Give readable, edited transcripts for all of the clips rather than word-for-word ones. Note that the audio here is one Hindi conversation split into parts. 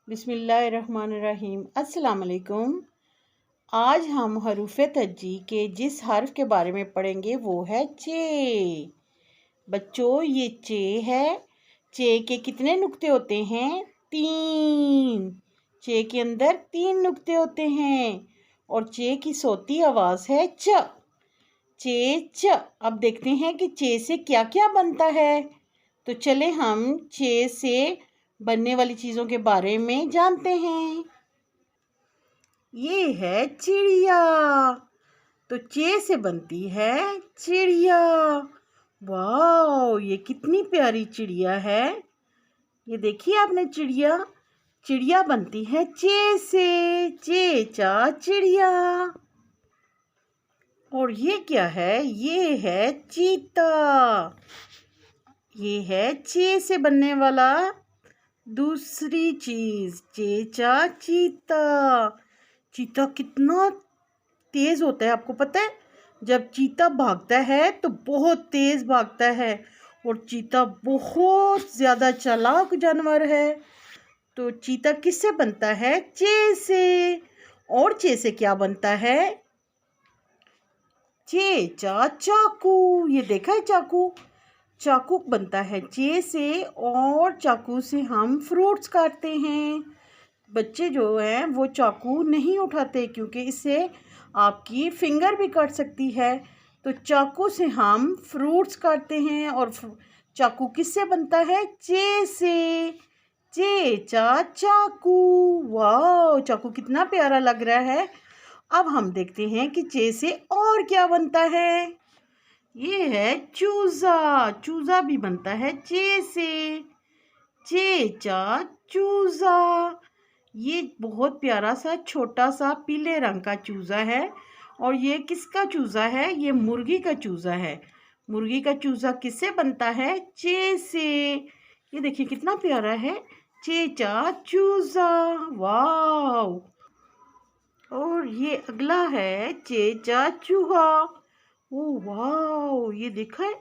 बिस्मिल्लाहिर्रहमानिर्रहीम। अस्सलाम वालेकुम। आज हम हरूफ तज्जी के जिस हर्फ के बारे में पढ़ेंगे वो है चे। बच्चों, ये चे है। चे के कितने नुक्ते होते हैं? 3। चे के अंदर 3 नुक्ते होते हैं और चे की सोती आवाज़ है च। चे च। अब देखते हैं कि चे से क्या क्या बनता है। तो चले हम चे से बनने वाली चीज़ों के बारे में जानते हैं। ये है चिड़िया। तो चे से बनती है चिड़िया। वाह, ये कितनी प्यारी चिड़िया है। ये देखिए आपने चिड़िया। चिड़िया बनती है चे से। चे चा चिड़िया। और ये क्या है? ये है चीता। ये है चे से बनने वाला दूसरी चीज। चेचा चीता। चीता कितना तेज होता है, आपको पता है? जब चीता भागता है तो बहुत तेज भागता है और चीता बहुत ज्यादा चालाक जानवर है। तो चीता किससे बनता है? चे से। और चे से क्या बनता है? चेचा चाकू। ये देखा है चाकू? चाकू बनता है चे से और चाकू से हम फ्रूट्स काटते हैं। बच्चे जो हैं वो चाकू नहीं उठाते क्योंकि इससे आपकी फिंगर भी कट सकती है। तो चाकू से हम फ्रूट्स काटते हैं और चाकू किससे बनता है? चे से। चे चा चाकू। वाह, चाकू कितना प्यारा लग रहा है। अब हम देखते हैं कि चे से और क्या बनता है। ये है चूजा। चूजा भी बनता है चे से। चे चा चूजा। ये बहुत प्यारा सा छोटा सा पीले रंग का चूजा है। और ये किसका चूजा है? ये मुर्गी का चूजा है। मुर्गी का चूजा किससे बनता है? चे से। ये देखिए कितना प्यारा है। चे चा चूजा। वाव। और ये अगला है चे चा चूहा। ओ वाह, ये देखा है?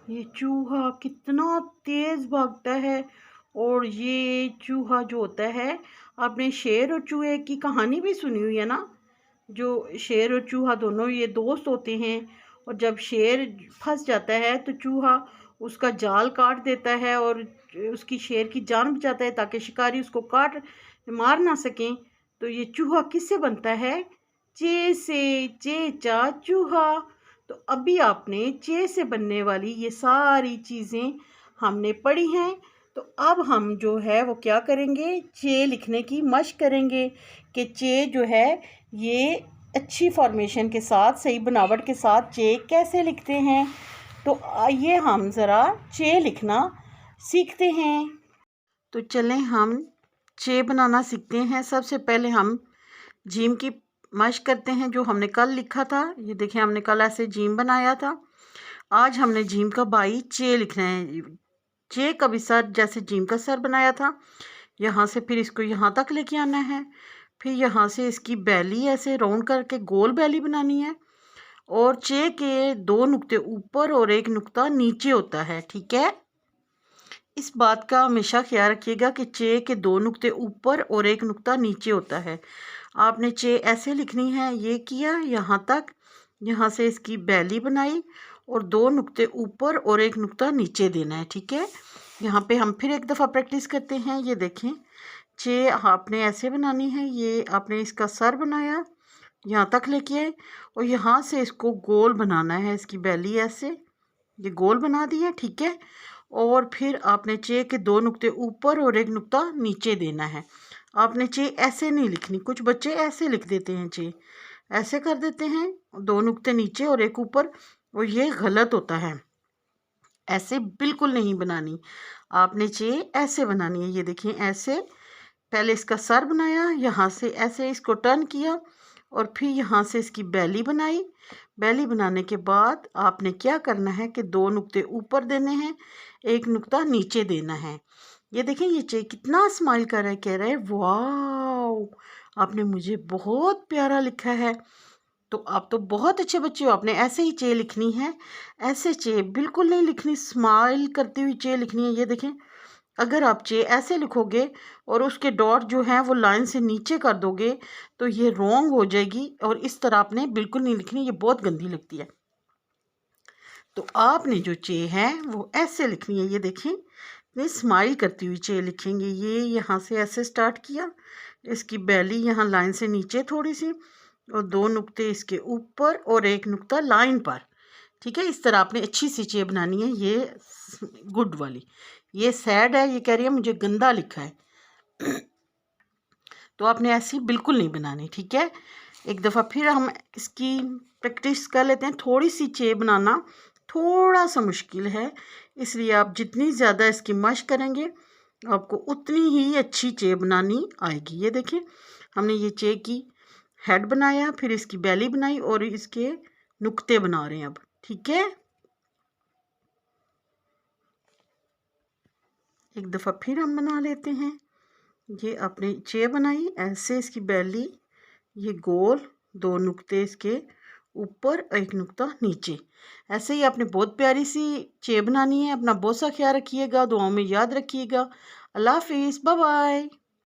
ये चूहा कितना तेज भागता है। और ये चूहा जो होता है, आपने शेर और चूहे की कहानी भी सुनी हुई है ना? जो शेर और चूहा दोनों ये दोस्त होते हैं और जब शेर फंस जाता है तो चूहा उसका जाल काट देता है और उसकी शेर की जान बचाता है ताकि शिकारी उसको काट मार ना सकें। तो ये चूहा किससे बनता है? चे से। चे चा चूहा। तो अभी आपने चे से बनने वाली ये सारी चीज़ें हमने पढ़ी हैं। तो अब हम जो है वो क्या करेंगे? चे लिखने की मशक करेंगे कि चे जो है ये अच्छी फॉर्मेशन के साथ, सही बनावट के साथ चे कैसे लिखते हैं। तो आइए हम ज़रा चे लिखना सीखते हैं। तो चलें हम चे बनाना सीखते हैं। सबसे पहले हम जीम की मशक करते हैं जो हमने कल लिखा था। ये देखिए, हमने कल ऐसे जीम बनाया था। आज हमने जीम का बाई चे लिखना है। चे का भी सर जैसे जीम का सर बनाया था, यहाँ से फिर इसको यहाँ तक लेके आना है। फिर यहाँ से इसकी बैली ऐसे राउंड करके गोल बैली बनानी है। और चे के 2 नुक्ते ऊपर और 1 नुक्ता नीचे होता है, ठीक है? इस बात का हमेशा ख्याल रखिएगा कि चे के 2 नुक्ते ऊपर और 1 नुक्ता नीचे होता है। आपने चे ऐसे लिखनी है। ये किया यहाँ तक, यहाँ से इसकी बैली बनाई और 2 नुक्ते ऊपर और 1 नुक्ता नीचे देना है, ठीक है? यहाँ पे हम फिर एक दफ़ा प्रैक्टिस करते हैं। ये देखें, चे आपने ऐसे बनानी है। ये आपने इसका सर बनाया, यहाँ तक लेके आए और यहाँ से इसको गोल बनाना है। इसकी बैली ऐसे ये गोल बना दिया, ठीक है? और फिर आपने चे के 2 नुक्ते ऊपर और 1 नुक्ता नीचे देना है। आपने चे ऐसे नहीं लिखनी। कुछ बच्चे ऐसे लिख देते हैं, चे ऐसे कर देते हैं, 2 नुक्ते नीचे और 1 ऊपर, और ये गलत होता है। ऐसे बिल्कुल नहीं बनानी। आपने चे ऐसे बनानी है। ये देखिए, ऐसे पहले इसका सर बनाया, यहाँ से ऐसे इसको टर्न किया और फिर यहाँ से इसकी बैली बनाई। बैली बनाने के बाद आपने क्या करना है कि 2 नुक्ते ऊपर देने हैं, 1 नुक्ता नीचे देना है। ये देखें, ये चे कितना स्माइल कर रहा है, कह रहा है वाह, आपने मुझे बहुत प्यारा लिखा है। तो आप तो बहुत अच्छे बच्चे हो। आपने ऐसे ही चे लिखनी है। ऐसे चे बिल्कुल नहीं लिखनी, स्माइल करती हुई चे लिखनी है। ये देखें, अगर आप चे ऐसे लिखोगे और उसके डॉट जो हैं वो लाइन से नीचे कर दोगे तो ये रॉन्ग हो जाएगी, और इस तरह आपने बिल्कुल नहीं लिखनी, ये बहुत गंदी लगती है। तो आपने जो चे है वो ऐसे लिखनी है, ये देखें, ये स्माइल करती हुई चे लिखेंगे। ये यहाँ से ऐसे स्टार्ट किया, इसकी बैली यहाँ लाइन से नीचे थोड़ी सी, और 2 नुक्ते इसके ऊपर और 1 नुक्ता लाइन पर। ठीक है, इस तरह आपने अच्छी सी चे बनानी है। ये गुड वाली, ये सैड है, ये कह रही है मुझे गंदा लिखा है। तो आपने ऐसी बिल्कुल नहीं बनानी। ठीक है, एक दफ़ा फिर हम इसकी प्रैक्टिस कर लेते हैं। थोड़ी सी चे बनाना थोड़ा सा मुश्किल है, इसलिए आप जितनी ज़्यादा इसकी मशक करेंगे आपको उतनी ही अच्छी चे बनानी आएगी। ये देखिए, हमने ये चे की हेड बनाया, फिर इसकी बैली बनाई और इसके नुक्ते बना रहे हैं अब। ठीक है, एक दफ़ा फिर हम बना लेते हैं। ये आपने चे बनाई, ऐसे इसकी बैली, ये गोल, 2 नुक्ते इसके ऊपर, 1 नुक्ता नीचे। ऐसे ही आपने बहुत प्यारी सी चे बनानी है। अपना बहुत सा ख्याल रखिएगा, दुआओं में याद रखिएगा। अल्लाह हाफिज़, बाय बाय।